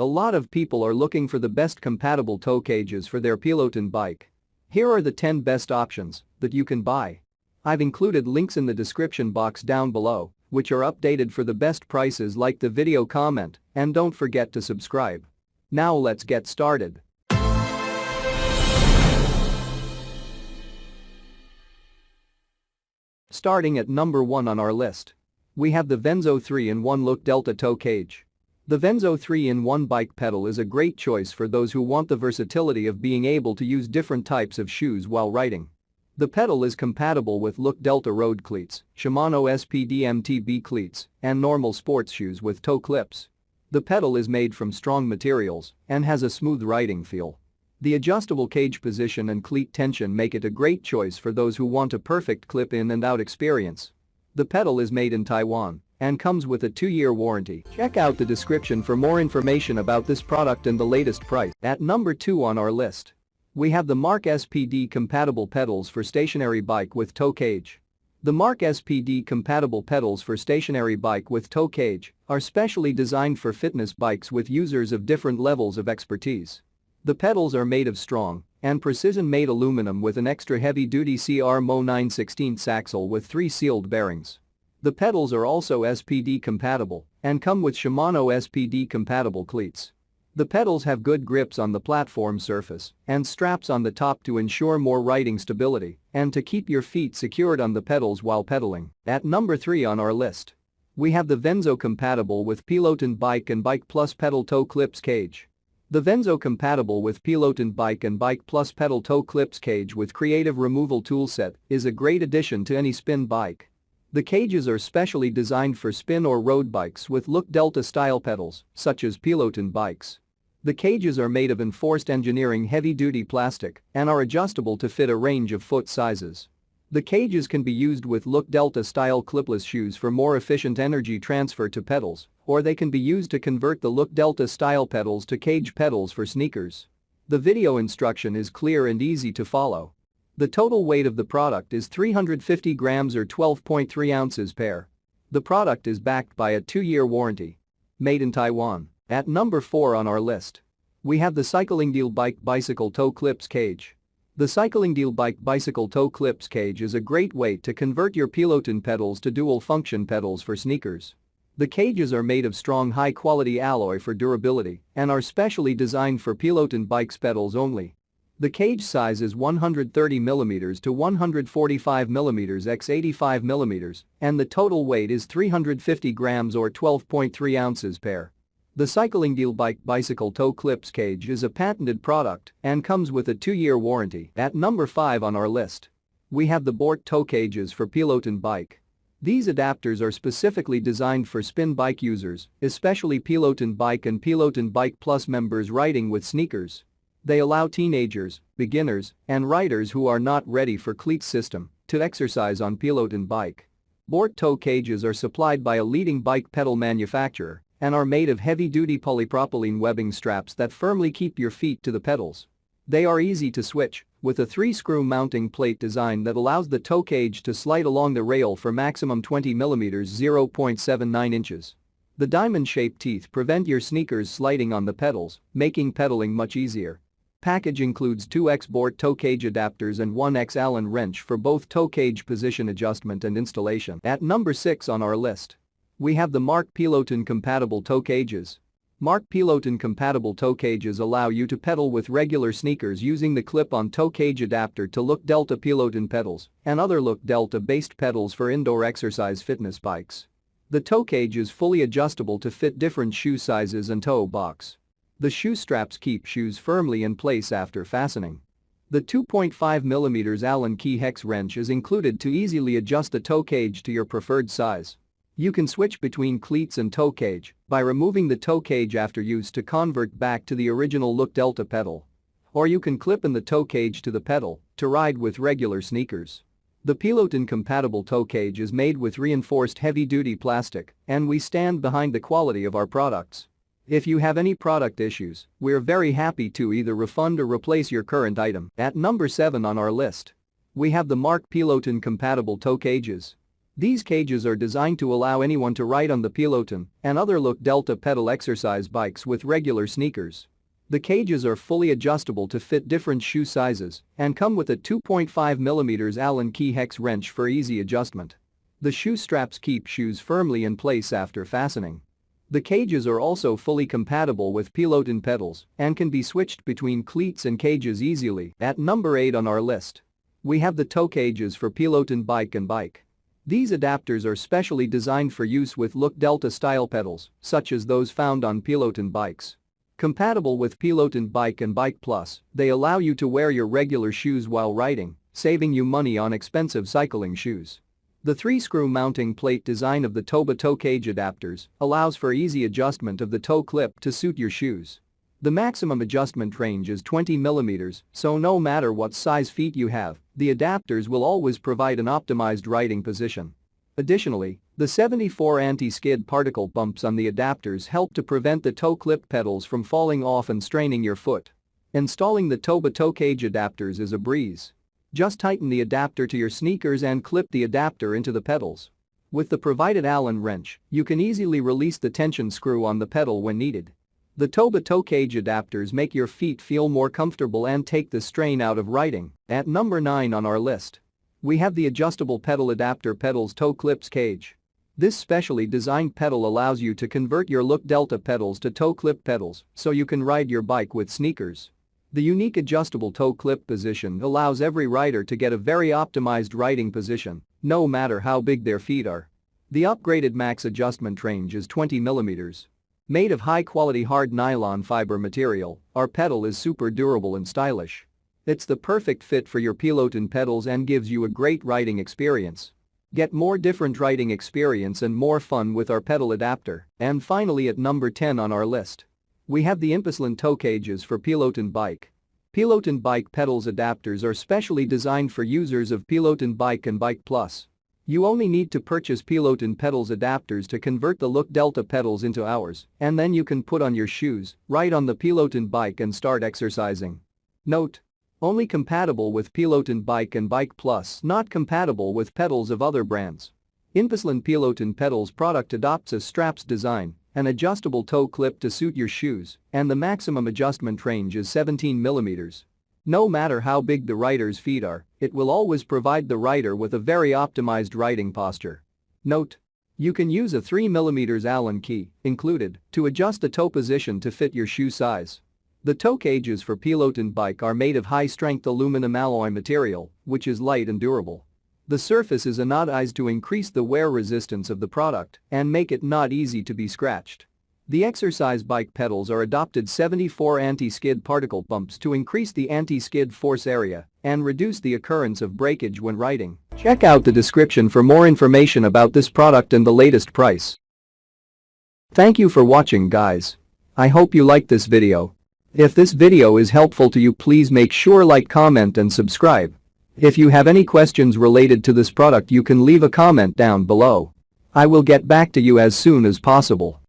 A lot of people are looking for the best compatible toe cages for their Peloton bike. Here are the 10 best options that you can buy. I've included links in the description box down below, which are updated for the best prices. Like the video, comment, and don't forget to subscribe. Now let's get started. Starting at number 1 on our list. We have the Venzo 3-in-1 Look Delta Toe Cage. The Venzo 3-in-1 bike pedal is a great choice for those who want the versatility of being able to use different types of shoes while riding. The pedal is compatible with Look Delta road cleats, Shimano SPD MTB cleats, and normal sports shoes with toe clips. The pedal is made from strong materials and has a smooth riding feel. The adjustable cage position and cleat tension make it a great choice for those who want a perfect clip-in and out experience. The pedal is made in Taiwan and comes with a 2-year warranty. Check out the description for more information about this product and the latest price. At number 2 on our list, we have the Mark SPD compatible pedals for stationary bike with toe cage. The Mark SPD compatible pedals for stationary bike with toe cage are specially designed for fitness bikes with users of different levels of expertise. The pedals are made of strong and precision-made aluminum with an extra heavy-duty CRMO 9/16 axle with 3 sealed bearings. The pedals are also SPD compatible and come with Shimano SPD compatible cleats. The pedals have good grips on the platform surface and straps on the top to ensure more riding stability and to keep your feet secured on the pedals while pedaling. At number 3 on our list, we have the Venzo compatible with Peloton Bike and Bike Plus Pedal Toe Clips Cage. The Venzo compatible with Peloton Bike and Bike Plus Pedal Toe Clips Cage with creative removal toolset is a great addition to any spin bike. The cages are specially designed for spin or road bikes with Look Delta style pedals, such as Peloton bikes. The cages are made of enforced engineering heavy-duty plastic and are adjustable to fit a range of foot sizes. The cages can be used with Look Delta style clipless shoes for more efficient energy transfer to pedals, or they can be used to convert the Look Delta style pedals to cage pedals for sneakers. The video instruction is clear and easy to follow. The total weight of the product is 350 grams or 12.3 ounces pair. The product is backed by a 2-year warranty. Made in Taiwan. At number 4 on our list, we have the Cycling Deal Bike Bicycle Toe Clips Cage. The Cycling Deal Bike Bicycle Toe Clips Cage is a great way to convert your Peloton pedals to dual-function pedals for sneakers. The cages are made of strong high-quality alloy for durability and are specially designed for Peloton bikes pedals only. The cage size is 130mm to 145mm x 85mm and the total weight is 350 grams or 12.3 ounces pair. The Cycling Deal Bike Bicycle Toe Clips Cage is a patented product and comes with a 2-year warranty. At number 5 on our list, we have the Bort Toe Cages for Peloton Bike. These adapters are specifically designed for spin bike users, especially Peloton Bike and Peloton Bike Plus members riding with sneakers. They allow teenagers, beginners, and riders who are not ready for cleat system to exercise on Peloton Bike. Bort Toe Cages are supplied by a leading bike pedal manufacturer and are made of heavy-duty polypropylene webbing straps that firmly keep your feet to the pedals. They are easy to switch, with a 3-screw mounting plate design that allows the toe cage to slide along the rail for maximum 20mm (0.79 inches). The diamond-shaped teeth prevent your sneakers sliding on the pedals, making pedaling much easier. Package includes 2x Bort toe cage adapters and 1x Allen wrench for both toe cage position adjustment and installation. At number 6 on our list, we have the Mark Peloton compatible toe cages. Mark Peloton compatible toe cages allow you to pedal with regular sneakers using the clip-on toe cage adapter to Look Delta Peloton pedals and other Look Delta-based pedals for indoor exercise fitness bikes. The toe cage is fully adjustable to fit different shoe sizes and toe box. The shoe straps keep shoes firmly in place after fastening. The 2.5mm Allen key hex wrench is included to easily adjust the toe cage to your preferred size. You can switch between cleats and toe cage by removing the toe cage after use to convert back to the original Look Delta pedal. Or you can clip in the toe cage to the pedal to ride with regular sneakers. The Peloton compatible toe cage is made with reinforced heavy-duty plastic and we stand behind the quality of our products. If you have any product issues, we're very happy to either refund or replace your current item. At number 7 on our list, we have the Mark Peloton compatible toe cages. These cages are designed to allow anyone to ride on the Peloton and other Look Delta pedal exercise bikes with regular sneakers. The cages are fully adjustable to fit different shoe sizes and come with a 2.5mm Allen key hex wrench for easy adjustment. The shoe straps keep shoes firmly in place after fastening. The cages are also fully compatible with Peloton pedals and can be switched between cleats and cages easily. At number 8 on our list, we have the toe cages for Peloton bike and bike. These adapters are specially designed for use with Look Delta style pedals, such as those found on Peloton bikes. Compatible with Peloton Bike and Bike Plus, they allow you to wear your regular shoes while riding, saving you money on expensive cycling shoes. The 3-screw mounting plate design of the Toba toe cage adapters allows for easy adjustment of the toe clip to suit your shoes. The maximum adjustment range is 20mm, so no matter what size feet you have, the adapters will always provide an optimized riding position. Additionally, the 74 anti-skid particle bumps on the adapters help to prevent the toe clip pedals from falling off and straining your foot. Installing the Toba toe cage adapters is a breeze. Just tighten the adapter to your sneakers and clip the adapter into the pedals. With the provided Allen wrench, you can easily release the tension screw on the pedal when needed. The Toba toe cage adapters make your feet feel more comfortable and take the strain out of riding. At number 9 on our list, we have the adjustable pedal adapter pedals toe clips cage. This specially designed pedal allows you to convert your Look Delta pedals to toe clip pedals so you can ride your bike with sneakers. The unique adjustable toe clip position allows every rider to get a very optimized riding position, no matter how big their feet are. The upgraded max adjustment range is 20mm. Made of high-quality hard nylon fiber material, our pedal is super durable and stylish. It's the perfect fit for your Peloton pedals and gives you a great riding experience. Get more different riding experience and more fun with our pedal adapter. And finally at number 10 on our list, we have the Impeslin toe cages for Peloton bike. Peloton bike pedals adapters are specially designed for users of Peloton Bike and Bike Plus. You only need to purchase Peloton pedals adapters to convert the Look Delta pedals into ours, and then you can put on your shoes, ride on the Peloton bike and start exercising. Note: only compatible with Peloton Bike and Bike Plus, not compatible with pedals of other brands. Impeslin Peloton pedals product adopts a straps design, an adjustable toe clip to suit your shoes, and the maximum adjustment range is 17mm. No matter how big the rider's feet are, it will always provide the rider with a very optimized riding posture. Note: you can use a 3mm Allen key, included, to adjust the toe position to fit your shoe size. The toe cages for Peloton bike are made of high-strength aluminum alloy material, which is light and durable. The surface is anodized to increase the wear resistance of the product and make it not easy to be scratched. The exercise bike pedals are adopted 74 anti-skid particle bumps to increase the anti-skid force area and reduce the occurrence of breakage when riding. Check out the description for more information about this product and the latest price. Thank you for watching, guys. I hope you liked this video. If this video is helpful to you, please make sure like, comment and subscribe. If you have any questions related to this product, you can leave a comment down below. I will get back to you as soon as possible.